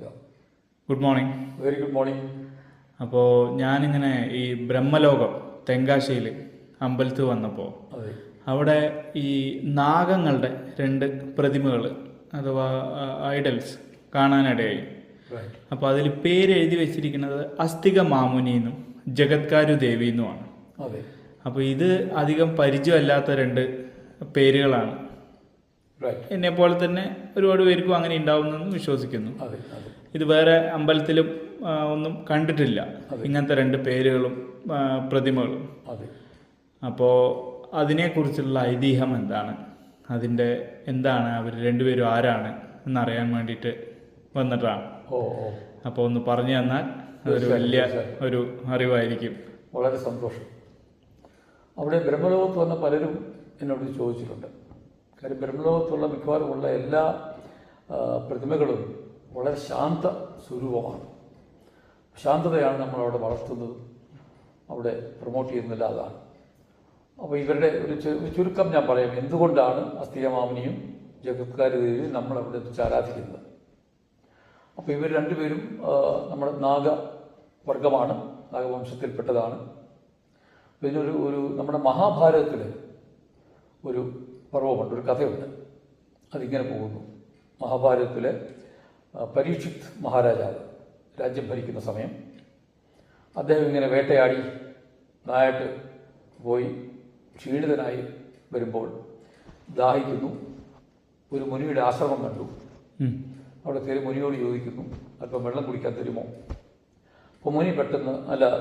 Yeah. Good morning. Very good morning. അപ്പോൾ ഞാനിങ്ങനെ ഈ ബ്രഹ്മലോകം തെങ്കാശിയിൽ അമ്പലത്തിൽ വന്നപ്പോൾ അതെ. അവിടെ ഈ നാഗങ്ങളുടെ 2 പ്രതിമകൾ അഥവാ ഐഡൽസ് കാണാനിടയായി. Right. അപ്പോൾ അതിൽ പേര് എഴുതി വെച്ചിരിക്കുന്നത് അസ്തിക മാമുനി എന്നും ജഗത്കാരു ദേവി എന്നുമാണ്. അതെ. അപ്പോൾ ഇത് അധികം പരിചയമല്ലാത്ത 2 പേരുകളാണ്. Right. എന്നെ പോലെ തന്നെ ഒരുപാട് പേർക്കും അങ്ങനെ ഉണ്ടാവുമെന്ന് വിശ്വസിക്കുന്നു. അതെ. അതെ. ഇത് വേറെ അമ്പലത്തിലും ഒന്നും കണ്ടിട്ടില്ല, ഇങ്ങനത്തെ 2 പേരുകളും പ്രതിമകളും. അതെ. അപ്പോൾ അതിനെക്കുറിച്ചുള്ള ഐതിഹ്യം എന്താണ്, അതിൻ്റെ എന്താണ്, അവർ 2 പേരും ആരാണ് എന്നറിയാൻ വേണ്ടിയിട്ട് വന്നിട്ടാണ്. ഓ ഓ അപ്പോൾ ഒന്ന് പറഞ്ഞു തന്നാൽ അതൊരു വലിയ ഒരു അറിവായിരിക്കും. വളരെ സന്തോഷം. അവിടെ ബ്രഹ്മലോകത്ത് വന്ന പലരും എന്നോട് ചോദിച്ചിട്ടുണ്ട്. കാര്യം ബ്രഹ്മലോകത്തുള്ള മിക്കവാറുമുള്ള എല്ലാ പ്രതിമകളും വളരെ ശാന്ത സ്വരൂപമാണ്. ശാന്തതയാണ് നമ്മളവിടെ വളർത്തുന്നതും അവിടെ പ്രൊമോട്ട് ചെയ്യുന്നില്ല, അതാണ്. അപ്പോൾ ഇവരുടെ ഒരു ചുരുക്കം ഞാൻ പറയാം, എന്തുകൊണ്ടാണ് അസ്ഥികമാമുനിയും ജഗത്കാരി ദേവിയും നമ്മളവിടെ വെച്ച് ആരാധിക്കുന്നത്. അപ്പോൾ ഇവർ 2 പേരും നമ്മുടെ നാഗവർഗമാണ്, നാഗവംശത്തിൽപ്പെട്ടതാണ്. പിന്നെ ഒരു നമ്മുടെ മഹാഭാരതത്തിൽ ഒരു പർവ്വമുണ്ട്, ഒരു കഥയുണ്ട്. അതിങ്ങനെ പോകുന്നു. മഹാഭാരതത്തിലെ പരീക്ഷിത് മഹാരാജാവ് രാജ്യം ഭരിക്കുന്ന സമയം അദ്ദേഹം ഇങ്ങനെ വേട്ടയാടി നായാട്ട് പോയി ക്ഷീണിതനായി വരുമ്പോൾ ദാഹിക്കുന്നു. ഒരു മുനിയുടെ ആശ്രമം കണ്ടു. അവിടെ കയറി മുനിയോട് ചോദിക്കുന്നു, അല്പം വെള്ളം കുടിക്കാൻ തരുമോ? അപ്പോൾ മുനി പെട്ടെന്ന്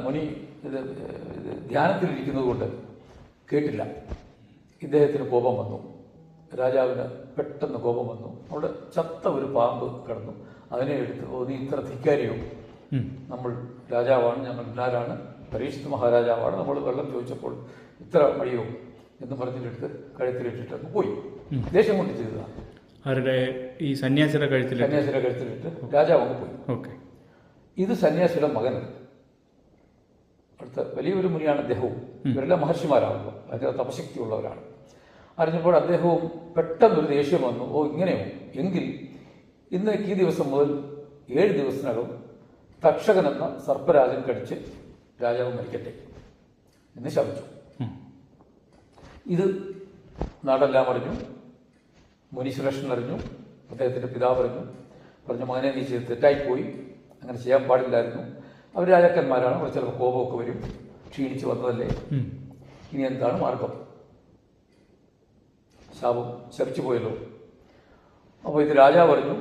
മുനി ഇത് ധ്യാനത്തിലിരിക്കുന്നത് കൊണ്ട് കേട്ടില്ല. ഇദ്ദേഹത്തിന് കോപം വന്നു. രാജാവിന് പെട്ടെന്ന് കോപം വന്നു. അവിടെ ചത്ത ഒരു പാമ്പ് കിടന്നു. അതിനെ എടുത്ത്, നീ ഇത്ര ധിക്കാരിയോ? നമ്മൾ രാജാവാണ്, ഞങ്ങൾ ഇന്നാരാണ്, പരീക്ഷിത് മഹാരാജാവാണ്, നമ്മൾ വെള്ളം ചോദിച്ചപ്പോൾ ഇത്ര മടിയോ എന്ന് പറഞ്ഞിട്ടെടുത്ത് കഴുത്തിലിട്ടിട്ട് പോയി. ദേഷ്യം കൊണ്ട് ചെയ്തതാണ്. അവരുടെ ഈ സന്യാസിയുടെ കഴുത്തിലിട്ട് രാജാവ് അങ്ങ് പോയി. ഓക്കെ. ഇത് സന്യാസിയുടെ മകൻ, അടുത്ത വലിയൊരു മുനിയാണ് അദ്ദേഹവും. ഇവരെല്ലാം മഹർഷിമാരാണല്ലോ, ഭയങ്കര തപശക്തിയുള്ളവരാണ്. അറിഞ്ഞപ്പോൾ അദ്ദേഹവും പെട്ടെന്നൊരു ദേഷ്യം വന്നു. ഓ ഇങ്ങനെയോ, എങ്കിൽ ഇന്ന് ഈ ദിവസം മുതൽ 7 ദിവസത്തിനകം തക്ഷകൻ എന്ന സർപ്പരാജൻ കടിച്ച് രാജാവ് മരിക്കട്ടെ എന്ന് ശപിച്ചു. ഇത് നാടെല്ലാം അറിഞ്ഞു. മുനിശ്രേഷ്ഠൻ അറിഞ്ഞു, അദ്ദേഹത്തിൻ്റെ പിതാവ് പറഞ്ഞു, മകനെ നീ ചെയ്ത് തെറ്റായിപ്പോയി, അങ്ങനെ ചെയ്യാൻ പാടില്ലായിരുന്നു. അവർ രാജാക്കന്മാരാണ്, അവർ ചിലപ്പോൾ കോപമൊക്കെ വരും, ക്ഷീണിച്ച് വന്നതല്ലേ, ഇനി എന്താണ് മാർഗം? ശാപം ശപിച്ചു പോയല്ലോ. അപ്പോൾ ഇത് രാജാവ് പറഞ്ഞു.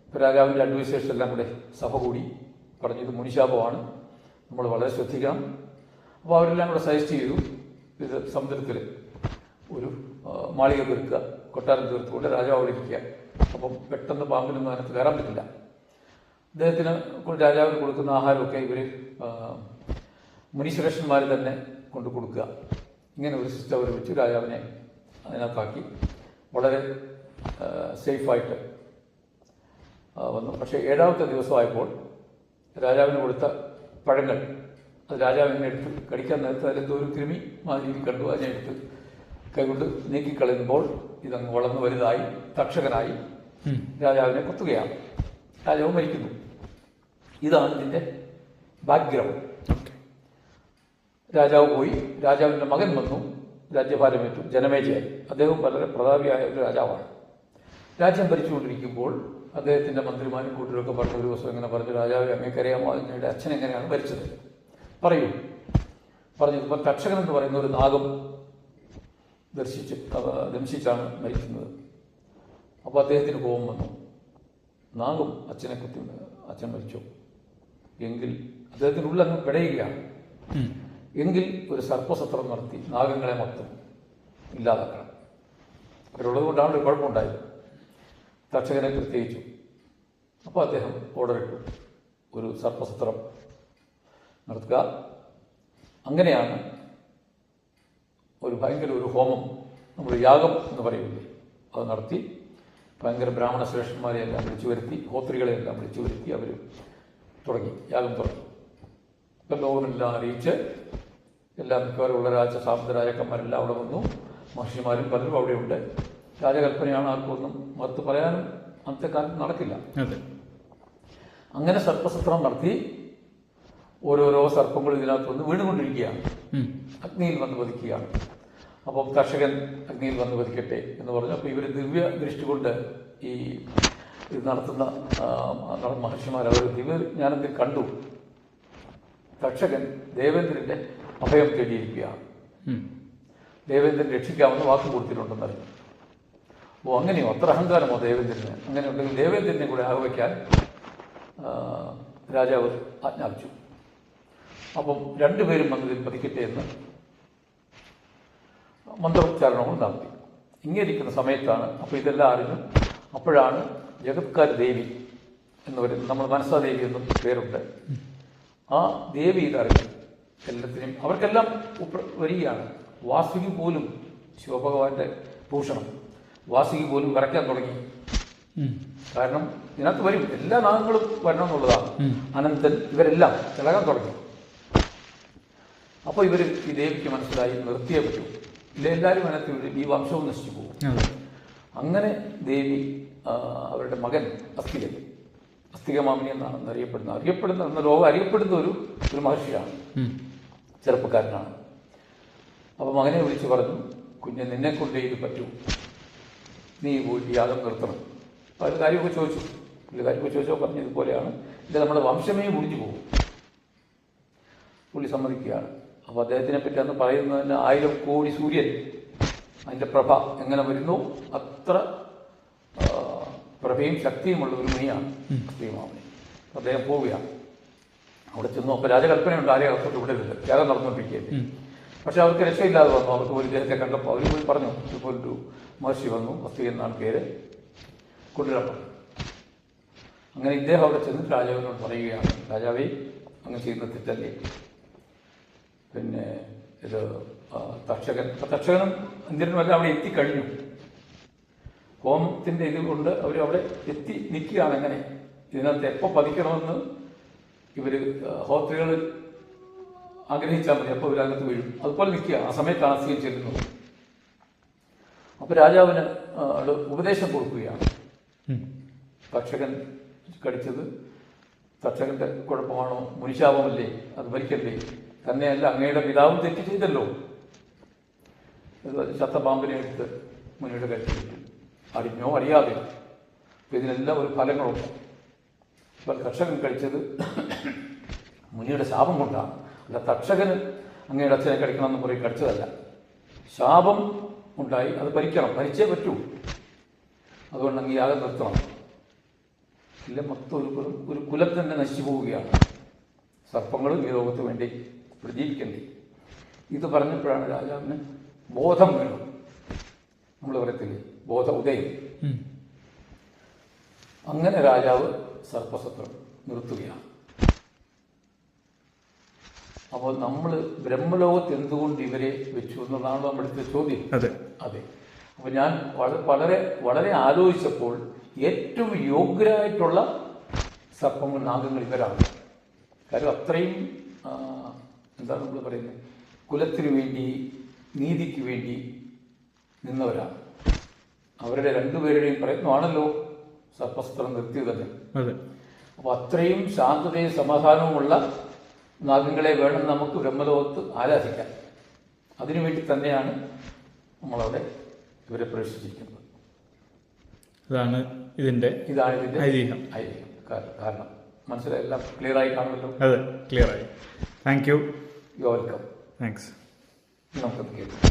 ഇപ്പോൾ രാജാവിൻ്റെ അഡ്വൈസേഴ്സ് എല്ലാം കൂടെ സഭ കൂടി പറഞ്ഞു, ഇത് മുനിശാപമാണ്, നമ്മൾ വളരെ ശ്രദ്ധിക്കണം. അപ്പോൾ അവരെല്ലാം കൂടെ സജസ്റ്റ് ചെയ്തു, ഇത് സമുദ്രത്തിൽ ഒരു മാളിക തീർക്കുക, കൊട്ടാരം തീർത്തുകൊണ്ട് രാജാവ് അവിടെ ഇരിക്കുക. അപ്പം പെട്ടെന്ന് പാമ്പിനൊന്നും അതിനകത്ത് കയറാൻ പറ്റില്ല. അദ്ദേഹത്തിന് രാജാവിന് കൊടുക്കുന്ന ആഹാരമൊക്കെ ഇവർ മുനിശ്രേഷ്ഠന്മാർ തന്നെ കൊണ്ട് കൊടുക്കുക. ഇങ്ങനെ ഒരു സിസ്റ്റം അവർ വെച്ച് രാജാവിനെ അതിനകത്താക്കി വളരെ സേഫായിട്ട് വന്നു. പക്ഷേ 7ാമത്തെ ദിവസമായപ്പോൾ രാജാവിന് കൊടുത്ത പഴങ്ങൾ അത് രാജാവിനെ എടുത്ത് കടിക്കാൻ നേരത്ത് അതിലെന്തോ ഒരു കൃമി മാതിരി കണ്ടു. അതിനെടുത്ത് കൈകൊണ്ട് നീക്കിക്കളയുമ്പോൾ ഇതങ്ങ് വളർന്നു വലുതായി തക്ഷകനായി രാജാവിനെ കുത്തുകയാണ്. രാജാവ് മരിക്കുന്നു. ഇതാണ് ഇതിൻ്റെ ബാക്ക്ഗ്രൗണ്ട്. രാജാവ് പോയി, രാജാവിൻ്റെ മകൻ വന്നു, രാജ്യഭാരമേറ്റു, ജനമേജയായി. അദ്ദേഹം വളരെ പ്രതാപിയായ ഒരു രാജാവാണ്. രാജ്യം ഭരിച്ചുകൊണ്ടിരിക്കുമ്പോൾ അദ്ദേഹത്തിൻ്റെ മന്ത്രിമാരും കൂട്ടരൊക്കെ പറഞ്ഞു, ഒരു ദിവസം എങ്ങനെ പറഞ്ഞു, രാജാവ് അങ്ങേക്കറിയാമോ അങ്ങയുടെ അച്ഛൻ എങ്ങനെയാണ് മരിച്ചത്? പറയൂ. പറഞ്ഞപ്പോൾ തക്ഷകൻ എന്ന് പറയുന്ന ഒരു നാഗം ദംശിച്ചാണ് മരിക്കുന്നത്. അപ്പോൾ അദ്ദേഹത്തിന് കോപം വന്നു. നാഗം അച്ഛനെ കുത്തി, അച്ഛൻ മരിച്ചു എങ്കിൽ അദ്ദേഹത്തിൻ്റെ ഉള്ളങ്ങ് പിടയുകയാണ്. എങ്കിൽ ഒരു സർപ്പസത്രം നടത്തി നാഗങ്ങളെ മൊത്തം ഇല്ലാതാക്കണം. അവരുള്ളത് കൊണ്ടാണ് ഒരു കുഴപ്പമുണ്ടായത്, തക്ഷകനെ പ്രത്യേകിച്ചു. അപ്പോൾ അദ്ദേഹം ഓർഡർ ഇട്ടു, ഒരു സർപ്പസത്രം നടത്തുക. അങ്ങനെയാണ് ഒരു ഭയങ്കര ഒരു ഹോമം, നമ്മൾ യാഗം എന്ന് പറയുന്നത്, അത് നടത്തി ഭയങ്കര ബ്രാഹ്മണ ശ്രേഷ്ഠന്മാരെ എല്ലാം വിളിച്ചു വരുത്തി, ഹോത്രികളെയെല്ലാം വിളിച്ചു വരുത്തി അവർ യാഗം തുടങ്ങി. ഇപ്പം ലോകമെല്ലാം അറിയിച്ച് എല്ലാ മിക്കവാറുമുള്ള സാമന്ത രാജാക്കന്മാരെല്ലാം അവിടെ വന്നു. മഹർഷിമാരും പലരും അവിടെയുണ്ട്. രാജകൽപ്പനയാണ്, ആർക്കൊന്നും മറുത്ത് പറയാനും അന്നത്തെ കാലത്ത് നടക്കില്ല. അങ്ങനെ സർപ്പസത്രം നടത്തി ഓരോരോ സർപ്പങ്ങൾ ഇതിനകത്ത് വന്ന് വീണുകൊണ്ടിരിക്കുകയാണ്, അഗ്നിയിൽ വന്ന് പതിക്കുകയാണ്. അപ്പം തക്ഷകൻ അഗ്നിയിൽ വന്ന് പതിക്കട്ടെ എന്ന് പറഞ്ഞു. അപ്പോൾ ഇവർ ദിവ്യ ദൃഷ്ടി കൊണ്ട് ഈ ഇത് നടത്തുന്ന മഹർഷിമാർ അവർ ദിവ്യജ്ഞാനത്തിൽ കണ്ടു തക്ഷകൻ ദേവേന്ദ്രന്റെ അഭയം തേടിയിരിക്കുകയാണ്, ദേവേന്ദ്രൻ രക്ഷിക്കാമെന്ന് വാക്ക് കൊടുത്തിട്ടുണ്ടെന്നറിഞ്ഞു. അപ്പോൾ അങ്ങനെയോ അത്ര അഹങ്കാരമോ ദേവേന്ദ്രന്? അങ്ങനെ ഉണ്ടെങ്കിൽ ദേവേന്ദ്രനെ കൂടെ ആവയ്ക്കാൻ രാജാവ് ആജ്ഞാപിച്ചു. അപ്പം രണ്ടുപേരും വന്നതിൽ പതിക്കട്ടെ എന്ന് മന്ത്രോച്ചാരണങ്ങൾ നടത്തി. ഇങ്ങനെയിരിക്കുന്ന സമയത്താണ് അപ്പോൾ ഇതെല്ലാം അറിഞ്ഞു. അപ്പോഴാണ് ജഗത്കാരി ദേവി എന്ന് പറയുന്നത്, നമ്മൾ മനസാദേവി എന്നും പേരുണ്ട്, ആ ദേവി ഇതറിഞ്ഞു. എല്ലാത്തിനും അവർക്കെല്ലാം വരികയാണ്. വാസുകി പോലും, ശിവഭഗവാന്റെ ഭൂഷണം, വാസുകി പോലും വിറയ്ക്കാൻ തുടങ്ങി. കാരണം ഇതിനകത്ത് വരും, എല്ലാ നാഗങ്ങളും വരണം എന്നുള്ളതാണ്. അനന്തൻ ഇവരെല്ലാം തിളകാൻ തുടങ്ങി. അപ്പോൾ ഇവർ ഈ ദേവിക്ക് മനസ്സിലായി നിർത്തിയേ പറ്റൂ, ഇല്ല എല്ലാവരും അതിനകത്ത് ഈ വംശവും നശിച്ചു പോകും. അങ്ങനെ ദേവി അവരുടെ മകൻ അസ്തികമാമിനി എന്നാണ് അറിയപ്പെടുന്ന ലോകം അറിയപ്പെടുന്ന ഒരു മഹർഷിയാണ്, ചെറുപ്പക്കാരനാണ്. അപ്പോൾ മകനെ വിളിച്ച് പറഞ്ഞു, കുഞ്ഞെ നിന്നെ കൊണ്ടേ ഇത് പറ്റൂ, നീ പോയി യാഗം നിർത്തണം. അപ്പോൾ അതിൽ കാര്യമൊക്കെ ചോദിച്ചു. കാര്യമൊക്കെ ചോദിച്ചോ പറഞ്ഞു ഇതുപോലെയാണ്, ഇത് നമ്മുടെ വംശമേ മുടിഞ്ഞു പോകും. പുള്ളി സമ്മതിക്കുകയാണ്. അപ്പോൾ അദ്ദേഹത്തിനെ പറ്റി അന്ന് പറയുന്നതിന് 1000 കോടി സൂര്യൻ അതിൻ്റെ പ്രഭ എങ്ങനെ വരുന്നു അത്ര പ്രഭയും ശക്തിയുമുള്ള ഒരു മുനിയാണ് ശ്രീമാമണി. അദ്ദേഹം പോവുകയാണ്. അവിടെ ചെന്നു. അപ്പോൾ രാജകൽപ്പനയുണ്ട്, ആരെയും അകത്തോട്ട് വിടരുത്, യാഗം നടന്നുകൊണ്ടിരിക്കുകയല്ലേ. പക്ഷെ അവർക്ക് രക്ഷയില്ലാതെ വന്നു. അവർക്ക് ഒരു ഇദ്ദേഹത്തെ കണ്ടപ്പോൾ അവർ പോയി പറഞ്ഞു, ഇതുപോലൊരു മഹർഷി വന്നു, വസ്തു എന്നാണ് പേര്, കൊണ്ടുവരണം. അങ്ങനെ ഇദ്ദേഹം അവിടെ ചെന്നിട്ട് രാജാവിനോട് പറയുകയാണ്, രാജാവേ അങ്ങ് ചെയ്യുന്ന തെറ്റല്ലേ, പിന്നെ ഇത് തക്ഷകനും ഇന്ദ്രനും എല്ലാം അവിടെ എത്തിക്കഴിഞ്ഞു. ഹോമത്തിൻ്റെ ഇത് കൊണ്ട് അവരവിടെ എത്തി നിൽക്കുകയാണ്. എങ്ങനെ ഇതിനകത്ത് എപ്പോൾ പതിക്കണമെന്ന് ഇവർ ഹോത്രികൾ ആഗ്രഹിച്ചാൽ മതി, അപ്പോൾ ഇവരകത്ത് വീഴും. അതുപോലെ നിൽക്കുക. ആ സമയത്താണ് അസ്ഥിയിൽ ചെല്ലുന്നത്. അപ്പോൾ രാജാവിന് ഉപദേശം കൊടുക്കുകയാണ്. തക്ഷകൻ കടിച്ചത് തക്ഷകന്റെ കുഴപ്പമാണോ, മുനിശാപമല്ലേ, അത് ഭരിക്കല്ലേ, തന്നെയല്ല അങ്ങയുടെ പിതാവും തെറ്റ് ചെയ്തല്ലോ. ചത്ത പാമ്പിനെ എടുത്ത് മുനിയുടെ കഴുത്തിൽ അറിഞ്ഞോ അറിയാതെ. അപ്പം ഇതിനെല്ലാം ഒരു ഫലങ്ങളുണ്ട്. ഇപ്പം തക്ഷകൻ കഴിച്ചത് മുനിയുടെ ശാപം കൊണ്ടാണ്, അല്ല തക്ഷകന് അങ്ങയുടെ അച്ഛനെ കഴിക്കണമെന്ന് പറയും കഴിച്ചതല്ല. ശാപം ഉണ്ടായി, അത് ഭരിക്കണം, ഭരിച്ചേ പറ്റൂ. അതുകൊണ്ട് അങ്ങ് യാഗം നിർത്തണം, ഇല്ല മൊത്തം ഒരു കുലം തന്നെ നശിച്ചു പോവുകയാണ്. സർപ്പങ്ങളും ഈ ലോകത്ത് വേണ്ടി ജീവിക്കണ്ടേ. ഇത് പറഞ്ഞപ്പോഴാണ് രാജാവിന് ബോധം വീണു. നമ്മൾ പറയത്തില്ലേ ബോധ ഉദയം. അങ്ങനെ രാജാവ് സർപ്പസത്രം നിർത്തുകയാണ്. അപ്പോൾ നമ്മൾ ബ്രഹ്മലോകത്ത് എന്തുകൊണ്ട് ഇവരെ വെച്ചു എന്നുള്ളതാണ് നമ്മുടെ ചോദ്യം. അതെ. അപ്പോൾ ഞാൻ വളരെ വളരെ ആലോചിച്ചപ്പോൾ ഏറ്റവും യോഗ്യരായിട്ടുള്ള സർപ്പങ്ങൾ നാഗങ്ങൾ ഇവരാണ്. കാര്യം അത്രയും എന്താണ് നമ്മൾ പറയുന്നത്, കുലത്തിനു വേണ്ടി നീതിക്ക് വേണ്ടി നിന്നവരാണ്. അവരുടെ രണ്ടുപേരുടെയും പ്രയത്നമാണല്ലോ സർപ്പസത്രം നിർത്തിയത് തന്നെ. അപ്പോൾ അത്രയും ശാന്തതയും സമാധാനവുമുള്ള നാഗങ്ങളെ വേണം നമുക്ക് ബ്രഹ്മലോകത്ത് ആരാധിക്കാൻ. അതിനുവേണ്ടി തന്നെയാണ് നമ്മളവിടെ ഇവരെ പ്രവേശിച്ചിരിക്കുന്നത്. ഇതാണ് ഇതിന്റെ ഐതിഹ്യം. കാരണം മനസ്സിലായി, എല്ലാം ക്ലിയർ ആയി കാണുമല്ലോ. അതെ, ക്ലിയർ ആയി. Thank you. You welcome. Thanks. നമുക്ക് കേൾക്കാം.